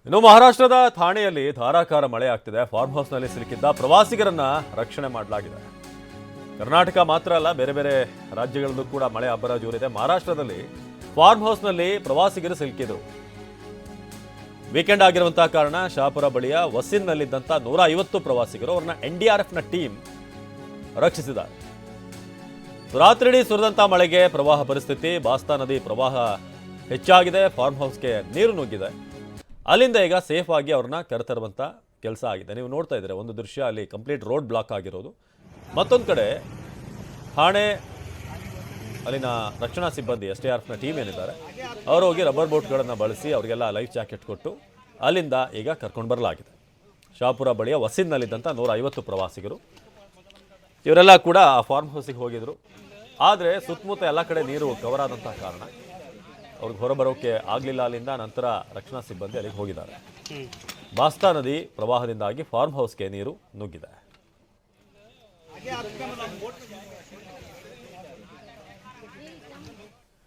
ಇನ್ನು ಮಹಾರಾಷ್ಟ್ರದ ಥಾಣೆಯಲ್ಲಿ ಧಾರಾಕಾರ ಮಳೆ ಆಗ್ತಿದೆ. ಫಾರ್ಮ್ ಹೌಸ್ನಲ್ಲಿ ಸಿಲುಕಿದ್ದ ಪ್ರವಾಸಿಗರನ್ನ ರಕ್ಷಣೆ ಮಾಡಲಾಗಿದೆ. ಕರ್ನಾಟಕ ಮಾತ್ರ ಅಲ್ಲ, ಬೇರೆ ಬೇರೆ ರಾಜ್ಯಗಳಲ್ಲೂ ಕೂಡ ಮಳೆ ಅಬ್ಬರ ಜೋರಿದೆ. ಮಹಾರಾಷ್ಟ್ರದಲ್ಲಿ ಫಾರ್ಮ್ ಹೌಸ್ನಲ್ಲಿ ಪ್ರವಾಸಿಗರು ಸಿಲುಕಿದ್ರು. ವೀಕೆಂಡ್ ಆಗಿರುವಂತಹ ಕಾರಣ ಶಹಾಪುರ ಬಳಿಯ ವಸಿನ್ನಲ್ಲಿದ್ದಂಥ 150 ಪ್ರವಾಸಿಗರು ಅವರನ್ನ NDRFನ ಟೀಮ್ ರಕ್ಷಿಸಿದ್ದಾರೆ. ರಾತ್ರಿಡೀ ಸುರಿದಂಥ ಮಳೆಗೆ ಪ್ರವಾಹ ಪರಿಸ್ಥಿತಿ, ಬಾಸ್ತಾ ನದಿ ಪ್ರವಾಹ ಹೆಚ್ಚಾಗಿದೆ. ಫಾರ್ಮ್ ಹೌಸ್ಗೆ ನೀರು ನುಗ್ಗಿದೆ. ಅಲ್ಲಿಂದ ಈಗ ಸೇಫ್ ಆಗಿ ಅವ್ರನ್ನ ಕರೆತರುವಂಥ ಕೆಲಸ ಆಗಿದೆ. ನೀವು ನೋಡ್ತಾ ಇದ್ದೀರಾ ಒಂದು ದೃಶ್ಯ, ಅಲ್ಲಿ ಕಂಪ್ಲೀಟ್ ರೋಡ್ ಬ್ಲಾಕ್ ಆಗಿರೋದು. ಮತ್ತೊಂದು ಕಡೆ ಥಾಣೆ ಅಲ್ಲಿನ ರಕ್ಷಣಾ ಸಿಬ್ಬಂದಿ SDRFನ ಟೀಮ್ ಏನಿದ್ದಾರೆ ಅವರು ಹೋಗಿ ರಬ್ಬರ್ ಬೋಟ್ಗಳನ್ನು ಬಳಸಿ ಅವರಿಗೆಲ್ಲ ಲೈಫ್ ಜಾಕೆಟ್ ಕೊಟ್ಟು ಅಲ್ಲಿಂದ ಈಗ ಕರ್ಕೊಂಡು ಬರಲಾಗಿದೆ. ಶಹಾಪುರ ಬಳಿಯ ವಸಿನ್ನಲ್ಲಿದ್ದಂಥ 150 ಪ್ರವಾಸಿಗರು ಇವರೆಲ್ಲ ಕೂಡ ಆ ಫಾರ್ಮ್ ಹೌಸಿಗೆ ಹೋಗಿದ್ರು. ಆದರೆ ಸುತ್ತಮುತ್ತ ಎಲ್ಲ ಕಡೆ ನೀರು ಕವರ್ ಆದಂಥ ಕಾರಣ ಅವ್ರಿಗೆ ಹೊರಬರೋಕೆ ಆಗಲಿಲ್ಲ. ಅಲ್ಲಿಂದ ನಂತರ ರಕ್ಷಣಾ ಸಿಬ್ಬಂದಿ ಅಲ್ಲಿಗೆ ಹೋಗಿದ್ದಾರೆ. ಬಾಸ್ತಾ ನದಿ ಪ್ರವಾಹದಿಂದಾಗಿ ಫಾರ್ಮ್ ಹೌಸ್ಗೆ ನೀರು ನುಗ್ಗಿದೆ.